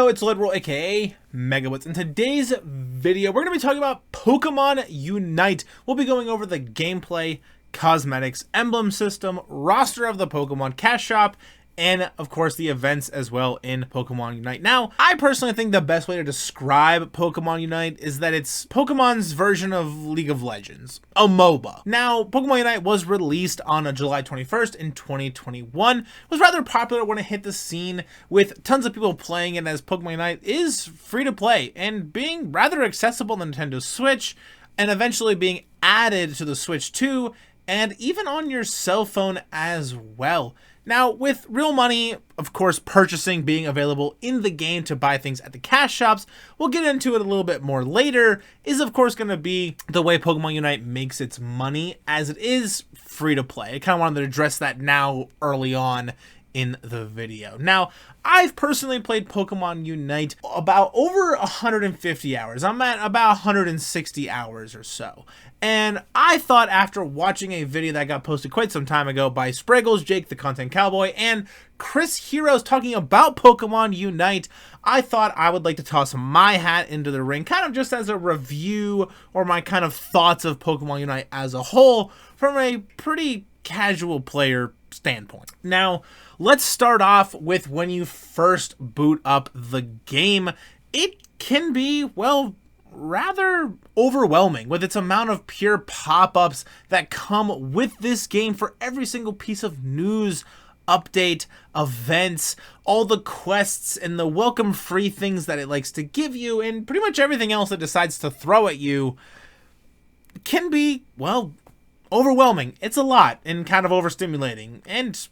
Yo, it's Literal, aka Megawitz. In today's video, we're going to be talking about Pokemon Unite. We'll be going over the gameplay, cosmetics, emblem system, roster of the Pokemon cash shop, and of course the events as well in Pokemon Unite. Now, I personally think the best way to describe Pokemon Unite is that it's Pokemon's version of League of Legends, a MOBA. Now, Pokemon Unite was released on July 21st in 2021. It was rather popular when it hit the scene, with tons of people playing it, as Pokemon Unite is free to play and being rather accessible on the Nintendo Switch, and eventually being added to the Switch 2 and even on your cell phone as well. Now, with real money, of course, purchasing being available in the game to buy things at the cash shops, we'll get into it a little bit more later, is of course going to be the way Pokemon Unite makes its money, as it is free to play. I kind of wanted to address that now early on in the video. Now, I've personally played Pokemon Unite about over 150 hours. I'm at about 160 hours or so. And I thought, after watching a video that got posted quite some time ago by Spraggles, Jake the Content Cowboy, and Chris Heroes talking about Pokemon Unite, I thought I would like to toss my hat into the ring, kind of just as a review or my kind of thoughts of Pokemon Unite as a whole from a pretty casual player standpoint. Now, let's start off with when you first boot up the game. It can be, well, rather overwhelming with its amount of pure pop-ups that come with this game for every single piece of news, update, events, all the quests and the welcome free things that it likes to give you, and pretty much everything else it decides to throw at you can be, well, overwhelming. It's a lot and kind of overstimulating and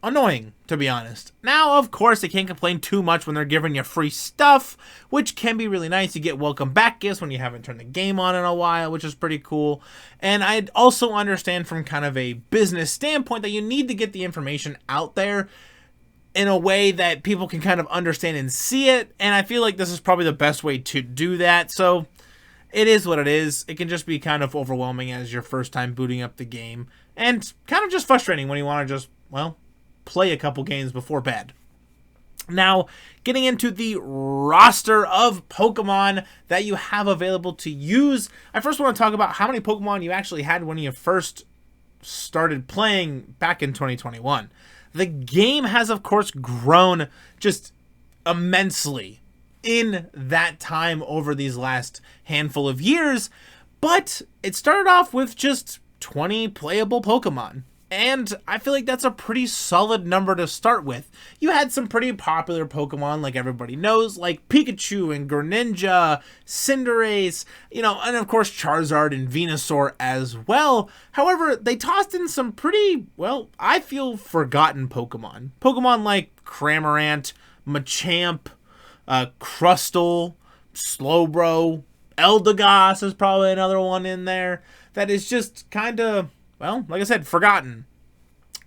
annoying, to be honest. Now, of course, they can't complain too much when they're giving you free stuff, which can be really nice. You get welcome back gifts when you haven't turned the game on in a while, which is pretty cool. And I also understand from kind of a business standpoint that you need to get the information out there in a way that people can kind of understand and see it. And I feel like this is probably the best way to do that. So it is what it is. It can just be kind of overwhelming as your first time booting up the game, and kind of just frustrating when you want to just, well, play a couple games before bed. Now, getting into the roster of Pokemon that you have available to use, I first want to talk about how many Pokemon you actually had when you first started playing back in 2021. The game has, of course, grown just immensely in that time over these last handful of years, but it started off with just 20 playable Pokemon. And I feel like that's a pretty solid number to start with. You had some pretty popular Pokemon, like everybody knows, like Pikachu and Greninja, Cinderace, and of course Charizard and Venusaur as well. However, they tossed in some pretty, well, I feel forgotten Pokemon. Pokemon like Cramorant, Machamp, Crustle, Slowbro, Eldegoss is probably another one in there that is just kind of, well, like I said, forgotten.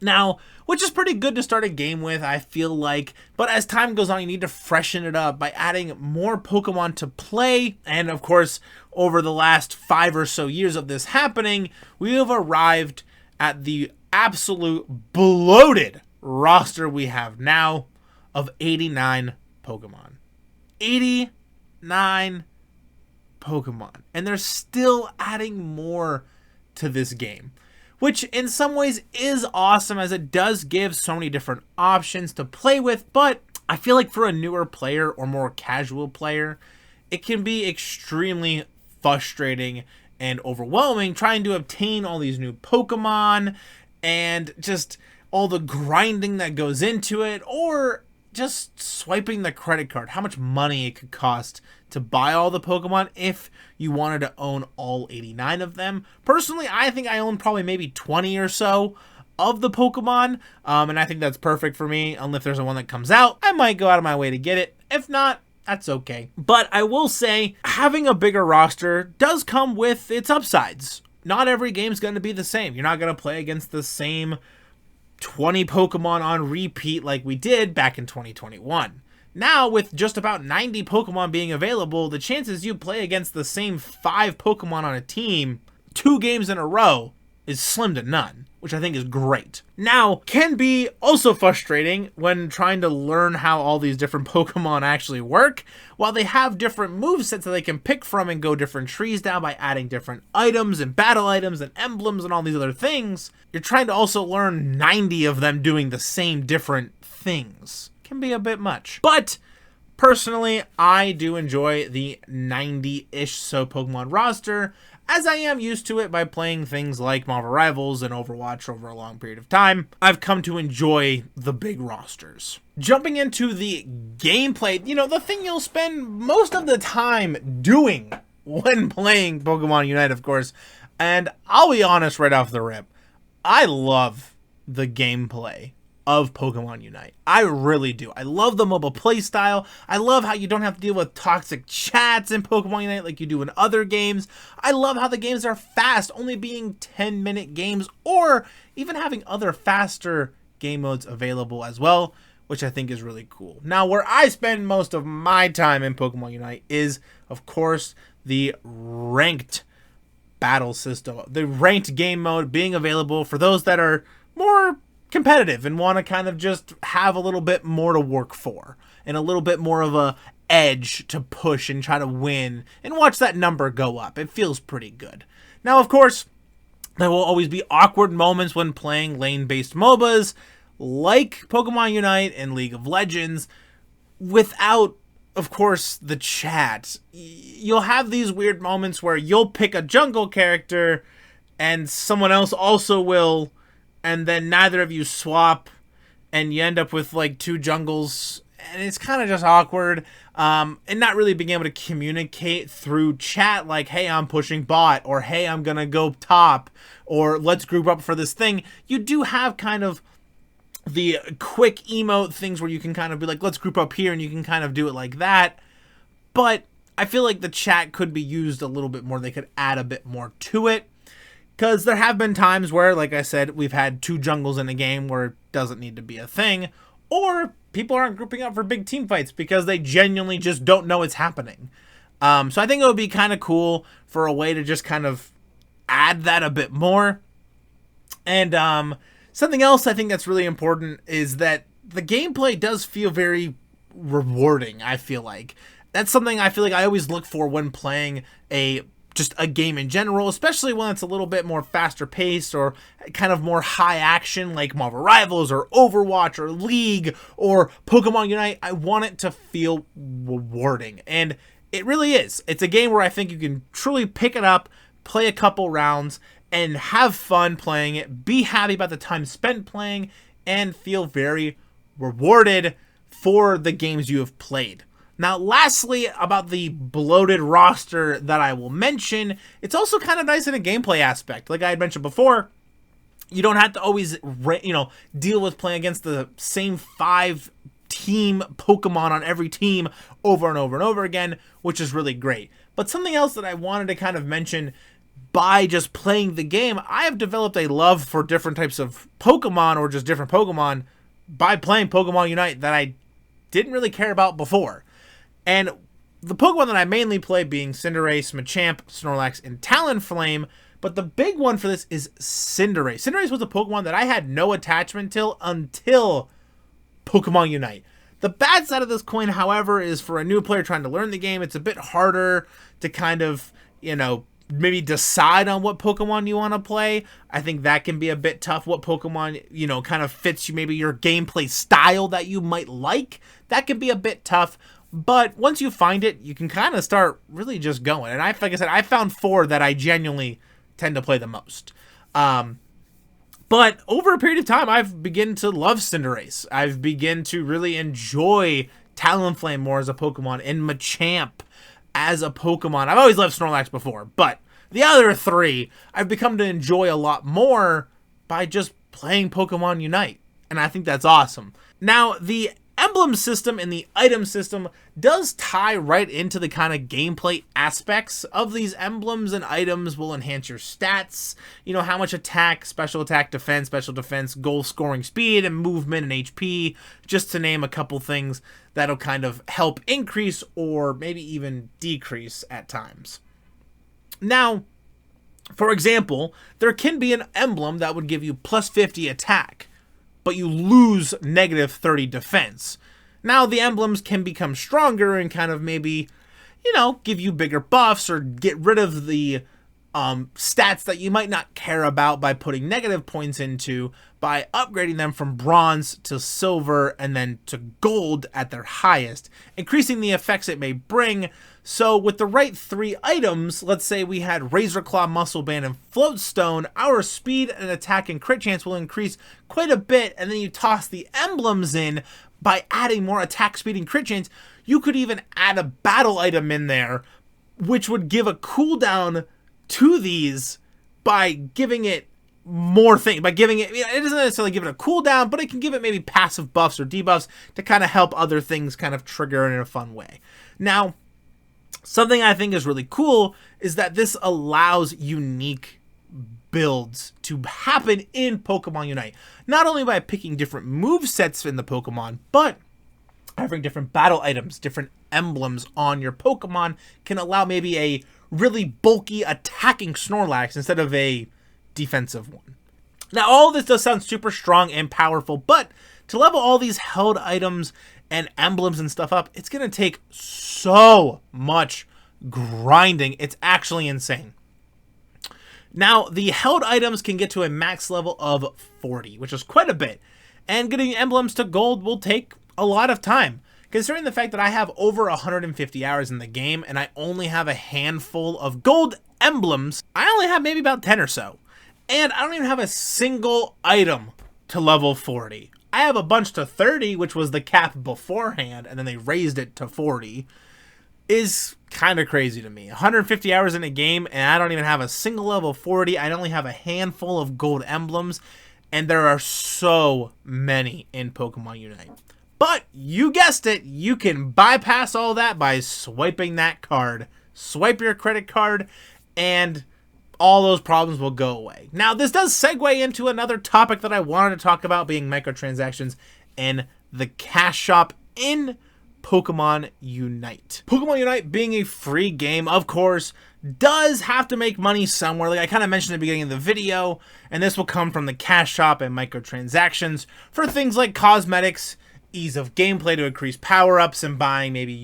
Now, which is pretty good to start a game with, I feel like, but as time goes on, you need to freshen it up by adding more Pokemon to play. And of course, over the last 5 or so years of this happening, we have arrived at the absolute bloated roster we have now of 89 Pokemon. 89 Pokemon. And they're still adding more to this game, which in some ways is awesome, as it does give so many different options to play with. But I feel like for a newer player or more casual player, it can be extremely frustrating and overwhelming trying to obtain all these new Pokemon and just all the grinding that goes into it, or just swiping the credit card, how much money it could cost to buy all the Pokemon if you wanted to own all 89 of them. Personally, I think I own probably maybe 20 or so of the Pokemon, and I think that's perfect for me. Unless there's one that comes out, I might go out of my way to get it. If not, that's okay. But I will say, having a bigger roster does come with its upsides. Not every game's going to be the same. You're not going to play against the same 20 Pokemon on repeat like we did back in 2021. Now, with just about 90 Pokemon being available, the chances you play against the same 5 Pokemon on a team 2 games in a row is slim to none. which I think is great. Now, can be also frustrating when trying to learn how all these different Pokemon actually work. While they have different movesets that they can pick from and go different trees down by adding different items and battle items and emblems and all these other things, you're trying to also learn 90 of them doing the same different things. Can be a bit much. But personally, I do enjoy the 90-ish so Pokemon roster, as I am used to it by playing things like Marvel Rivals and Overwatch over a long period of time. I've come to enjoy the big rosters. Jumping into the gameplay, the thing you'll spend most of the time doing when playing Pokemon Unite, of course, and I'll be honest right off the rip, I love the gameplay of Pokemon Unite. I really do. I love the MOBA playstyle. I love how you don't have to deal with toxic chats in Pokemon Unite like you do in other games. I love how the games are fast, only being 10-minute games, or even having other faster game modes available as well, which I think is really cool. Now, where I spend most of my time in Pokemon Unite is, of course, the ranked battle system. The ranked game mode being available for those that are more competitive and want to kind of just have a little bit more to work for and a little bit more of a edge to push and try to win and watch that number go up. It feels pretty good. Now, of course, there will always be awkward moments when playing lane-based MOBAs like Pokemon Unite and League of Legends without, of course, the chat. You'll have these weird moments where you'll pick a jungle character and someone else also will, and then neither of you swap, and you end up with like two jungles, and it's kind of just awkward, and not really being able to communicate through chat like, hey, I'm pushing bot, or hey, I'm gonna go top, or let's group up for this thing. You do have kind of the quick emote things where you can kind of be like, let's group up here, and you can kind of do it like that, but I feel like the chat could be used a little bit more. They could add a bit more to it. Because there have been times where, like I said, we've had two jungles in a game where it doesn't need to be a thing. Or people aren't grouping up for big team fights because they genuinely just don't know it's happening. So I think it would be kind of cool for a way to just kind of add that a bit more. And something else I think that's really important is that the gameplay does feel very rewarding, I feel like. That's something I feel like I always look for when playing just a game in general, especially when it's a little bit more faster paced or kind of more high action like Marvel Rivals or Overwatch or League or Pokemon Unite. I want it to feel rewarding, and it really is. It's a game where I think you can truly pick it up, play a couple rounds, and have fun playing it, be happy about the time spent playing, and feel very rewarded for the games you have played. Now, lastly, about the bloated roster that I will mention, it's also kind of nice in a gameplay aspect. Like I had mentioned before, you don't have to always, deal with playing against the same 5 team Pokemon on every team over and over and over again, which is really great. But something else that I wanted to kind of mention by just playing the game, I have developed a love for different types of Pokemon or just different Pokemon by playing Pokemon Unite that I didn't really care about before. And the Pokemon that I mainly play being Cinderace, Machamp, Snorlax, and Talonflame, but the big one for this is Cinderace. Cinderace was a Pokemon that I had no attachment till until Pokemon Unite. The bad side of this coin, however, is for a new player trying to learn the game, it's a bit harder to kind of, maybe decide on what Pokemon you want to play. I think that can be a bit tough. What Pokemon, kind of fits you, maybe your gameplay style that you might like. That can be a bit tough. But once you find it, you can kind of start really just going. And like I said, I found 4 that I genuinely tend to play the most. But over a period of time, I've begun to love Cinderace. I've begun to really enjoy Talonflame more as a Pokemon and Machamp as a Pokemon. I've always loved Snorlax before, but the other 3 I've become to enjoy a lot more by just playing Pokemon Unite. And I think that's awesome. Now, the emblem system and the item system does tie right into the kind of gameplay aspects of these emblems, and items will enhance your stats, how much attack, special defense, goal scoring speed, and movement and HP, just to name a couple things that'll kind of help increase or maybe even decrease at times. Now, For example, there can be an emblem that would give you plus 50 attack, but you lose negative 30 defense. Now, the emblems can become stronger and kind of maybe, give you bigger buffs or get rid of the stats that you might not care about by putting negative points into, by upgrading them from bronze to silver and then to gold at their highest, increasing the effects it may bring. So with the right 3 items, let's say we had Razor Claw, Muscle Band, and Float Stone, our speed and attack and crit chance will increase quite a bit, and then you toss the emblems in by adding more attack, speed, and crit chance. You could even add a battle item in there, which would give a cooldown to these by giving it more things, by giving it, it doesn't necessarily give it a cooldown, but it can give it maybe passive buffs or debuffs to kind of help other things kind of trigger in a fun way. Now, something I think is really cool is that this allows unique builds to happen in Pokemon Unite. Not only by picking different movesets in the Pokemon, but having different battle items, different emblems on your Pokemon can allow maybe a really bulky attacking Snorlax instead of a defensive one. Now, all this does sound super strong and powerful, but to level all these held items and emblems and stuff up, it's going to take so much grinding. It's actually insane. Now, the held items can get to a max level of 40, which is quite a bit, and getting emblems to gold will take a lot of time. Considering the fact that I have over 150 hours in the game and I only have a handful of gold emblems, I only have maybe about 10 or so. And I don't even have a single item to level 40. I have a bunch to 30, which was the cap beforehand, and then they raised it to 40. Is kind of crazy to me. 150 hours in a game, and I don't even have a single level 40. I only have a handful of gold emblems, and there are so many in Pokemon Unite. But you guessed it, you can bypass all that by swiping that card. Swipe your credit card, and all those problems will go away. Now, this does segue into another topic that I wanted to talk about, being microtransactions and the cash shop in Pokemon Unite. Pokemon Unite, being a free game, of course, does have to make money somewhere. Like I kind of mentioned at the beginning of the video, and this will come from the cash shop and microtransactions for things like cosmetics, ease of gameplay to increase power-ups, and buying maybe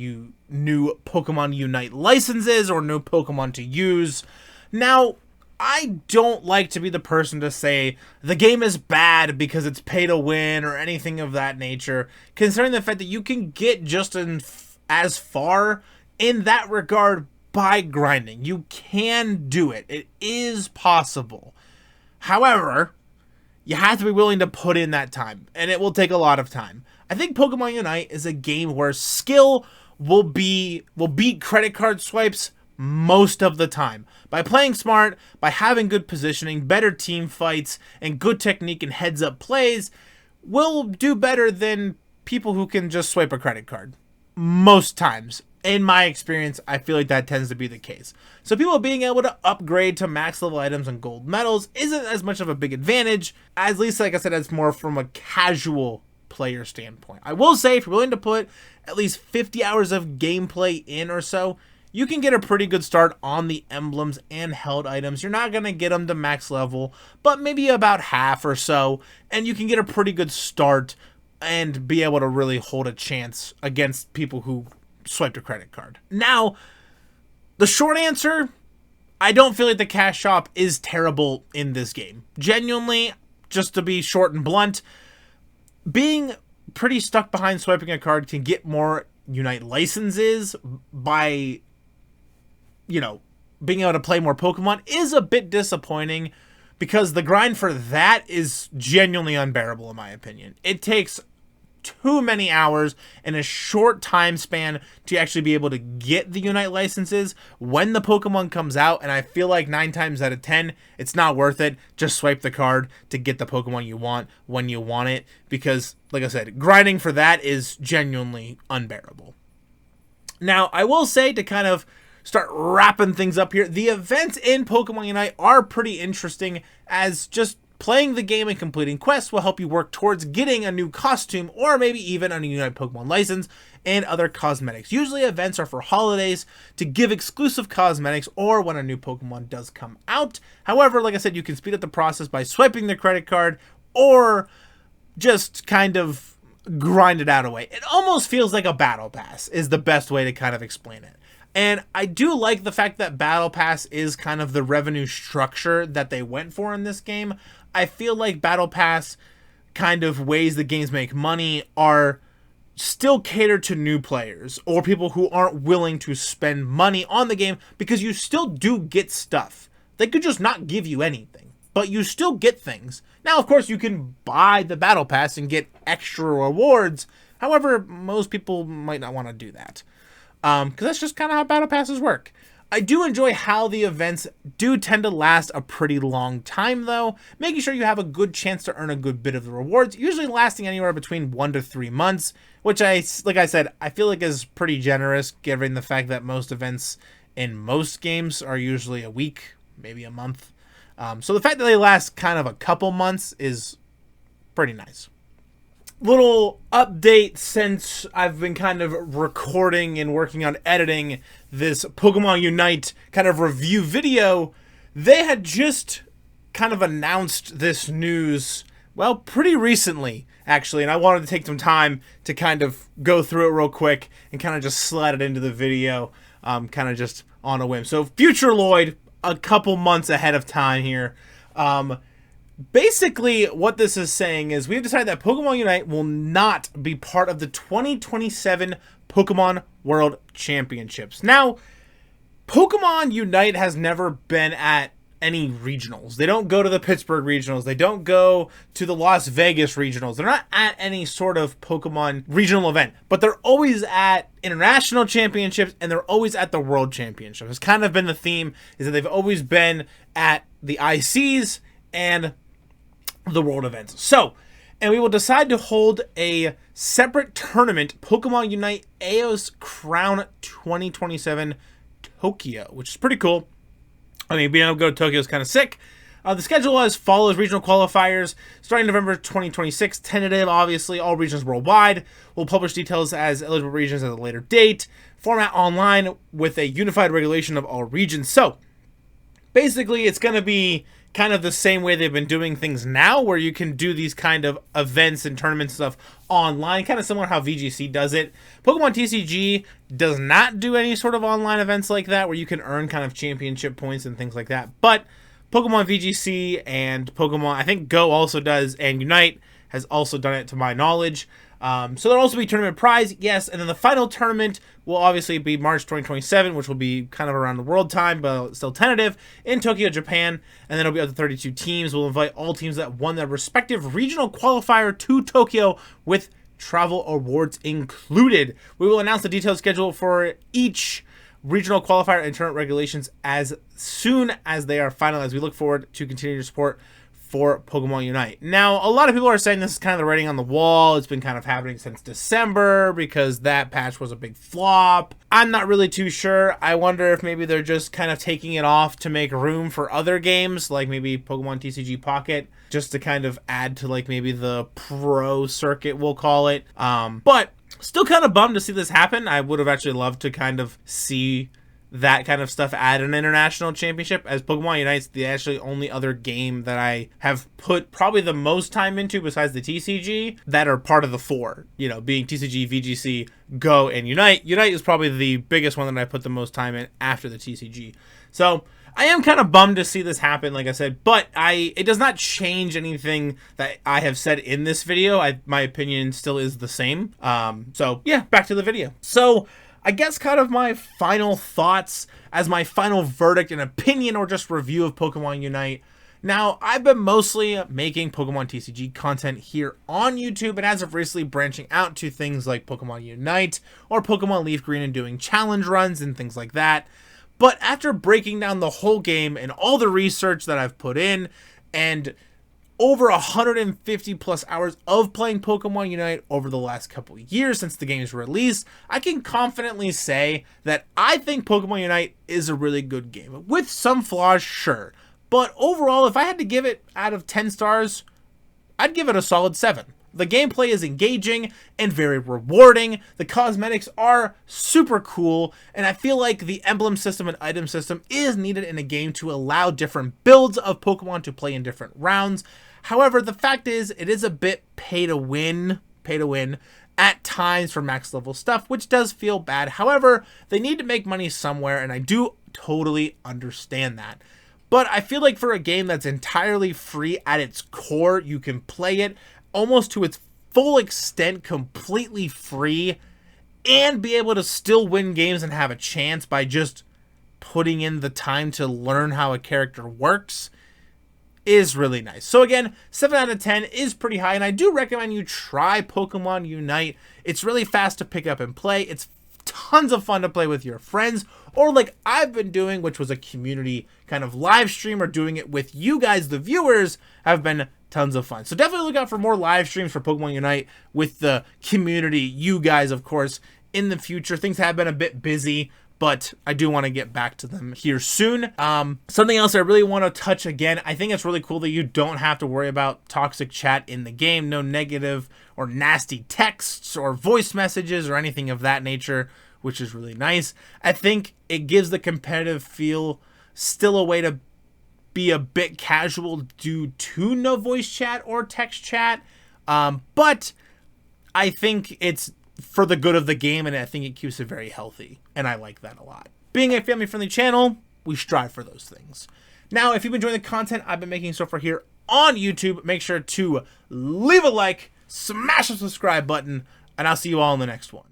new Pokemon Unite licenses or new Pokemon to use. Now, I don't like to be the person to say the game is bad because it's pay to win or anything of that nature, considering the fact that you can get just as far in that regard by grinding. You can do it. It is possible. However, you have to be willing to put in that time, and it will take a lot of time. I think Pokemon Unite is a game where skill will beat credit card swipes most of the time. By playing smart, by having good positioning, better team fights, and good technique and heads-up plays, will do better than people who can just swipe a credit card. Most times. In my experience, I feel like that tends to be the case. So people being able to upgrade to max level items and gold medals isn't as much of a big advantage, at least like I said, it's more from a casual player standpoint. I will say, if you're willing to put at least 50 hours of gameplay in or so, you can get a pretty good start on the emblems and held items. You're not going to get them to max level, but maybe about half or so, and you can get a pretty good start and be able to really hold a chance against people who swiped a credit card. Now, the short answer, I don't feel like the cash shop is terrible in this game. Genuinely, just to be short and blunt, being pretty stuck behind swiping a card can get more Unite licenses by, being able to play more Pokemon is a bit disappointing because the grind for that is genuinely unbearable in my opinion. It takes too many hours in a short time span to actually be able to get the Unite licenses when the Pokemon comes out, and I feel like 9 times out of 10 it's not worth it. Just swipe the card to get the Pokemon you want when you want it, because like I said, grinding for that is genuinely unbearable. Now, I will say, to kind of start wrapping things up here, the events in Pokemon Unite are pretty interesting as just Playing the game and completing quests will help you work towards getting a new costume or maybe even a new Unite Pokemon license and other cosmetics. Usually events are for holidays to give exclusive cosmetics or when a new Pokemon does come out. However, like I said, you can speed up the process by swiping the credit card or just kind of grind it out away. It almost feels like a battle pass is the best way to kind of explain it. And I do like the fact that Battle Pass is kind of the revenue structure that they went for in this game. I feel like Battle Pass kind of ways the games make money are still catered to new players or people who aren't willing to spend money on the game because you still do get stuff. They could just not give you anything, but you still get things. Now, of course, you can buy the Battle Pass and get extra rewards. However, most people might not want to do that. Because that's just kind of how battle passes work. I do enjoy how the events do tend to last a pretty long time though, making sure you have a good chance to earn a good bit of the rewards, usually lasting anywhere between 1 to 3 months, which like I said, I feel like is pretty generous given the fact that most events in most games are usually a week, maybe a month. So the fact that they last kind of a couple months is pretty nice. Little update since I've been kind of recording and working on editing this Pokemon Unite kind of review video. They had just kind of announced this news, well, pretty recently, actually, and I wanted to take some time to kind of go through it real quick and kind of just slide it into the video, kind of just on a whim. So, Future Lloyd, a couple months ahead of time here. Basically, what this is saying is we've decided that Pokemon Unite will not be part of the 2027 Pokemon World Championships. Now, Pokemon Unite has never been at any regionals. They don't go to the Pittsburgh regionals. They don't go to the Las Vegas regionals. They're not at any sort of Pokemon regional event, but they're always at international championships and they're always at the World Championship. It's kind of been the theme is that they've always been at the ICs and the world events. So, and we will decide to hold a separate tournament, Pokemon Unite Eos Crown 2027 Tokyo, which is pretty cool. I mean, being able to go to Tokyo is kind of sick. The schedule as follows: regional qualifiers starting November 2026, tentative, obviously, all regions worldwide. We'll publish details as eligible regions at a later date. Format online with a unified regulation of all regions. So, basically, it's going to be kind of the same way they've been doing things now, where you can do these kind of events and tournaments and stuff online, kind of similar to how VGC does it. Pokemon TCG does not do any sort of online events like that, where you can earn kind of championship points and things like that. But Pokemon VGC and Pokemon, I think Go also does, and Unite has also done it to my knowledge. So there'll also be tournament prize, yes, and then the final tournament will obviously be March 2027, which will be kind of around the world time, but still tentative, in Tokyo, Japan, and then it'll be up to 32 teams. We'll invite all teams that won their respective regional qualifier to Tokyo with travel awards included. We will announce the detailed schedule for each regional qualifier and tournament regulations as soon as they are finalized. We look forward to continuing your support for Pokemon Unite. Now, a lot of people are saying this is kind of the writing on the wall. It's been kind of happening since December because that patch was a big flop. I'm not really too sure. I wonder if maybe they're just kind of taking it off to make room for other games, like maybe Pokemon TCG Pocket, just to kind of add to like maybe the pro circuit, we'll call it. But still kind of bummed to see this happen. I would have actually loved to kind of see that kind of stuff at an international championship, as Pokemon Unite's the actually only other game that I have put probably the most time into besides the TCG that are part of the four, you know, being TCG, VGC, Go, and Unite. Unite is probably the biggest one that I put the most time in after the TCG. So I am kind of bummed to see this happen, like I said, but it does not change anything that I have said in this video. My opinion still is the same. So yeah, back to the video. So I guess kind of my final thoughts as my final verdict and opinion or just review of Pokemon Unite. Now, I've been mostly making Pokemon TCG content here on YouTube, and as of recently branching out to things like Pokemon Unite or Pokemon Leaf Green and doing challenge runs and things like that. But after breaking down the whole game and all the research that I've put in and over 150 plus hours of playing Pokemon Unite over the last couple of years since the game's release, I can confidently say that I think Pokemon Unite is a really good game. With some flaws, sure, But overall, if I had to give it out of 10 stars, I'd give it a solid 7. The gameplay is engaging and very rewarding. The cosmetics are super cool, and I feel like the emblem system and item system is needed in a game to allow different builds of Pokemon to play in different rounds. However, the fact is, it is a bit pay to win at times for max level stuff, which does feel bad. However, they need to make money somewhere, and I do totally understand that. But I feel like for a game that's entirely free at its core, you can play it almost to its full extent, completely free, and be able to still win games and have a chance by just putting in the time to learn how a character works is really nice. So again, 7 out of 10 is pretty high, and I do recommend you try Pokemon Unite. It's really fast to pick up and play. It's tons of fun to play with your friends, or like I've been doing, which was a community kind of live stream, or doing it with you guys, the viewers, have been tons of fun. So definitely look out for more live streams for Pokemon Unite with the community, you guys, of course, in the future. Things have been a bit busy, but I do want to get back to them here soon. Something else I really want to touch again, I think it's really cool that you don't have to worry about toxic chat in the game. No negative or nasty texts or voice messages or anything of that nature, which is really nice. I think it gives the competitive feel still a way to be a bit casual due to no voice chat or text chat. But I think it's for the good of the game, and I think it keeps it very healthy, and I like that a lot. Being a family-friendly channel, we strive for those things. Now, if you've been enjoying the content I've been making so far here on YouTube, make sure to leave a like, smash the subscribe button, and I'll see you all in the next one.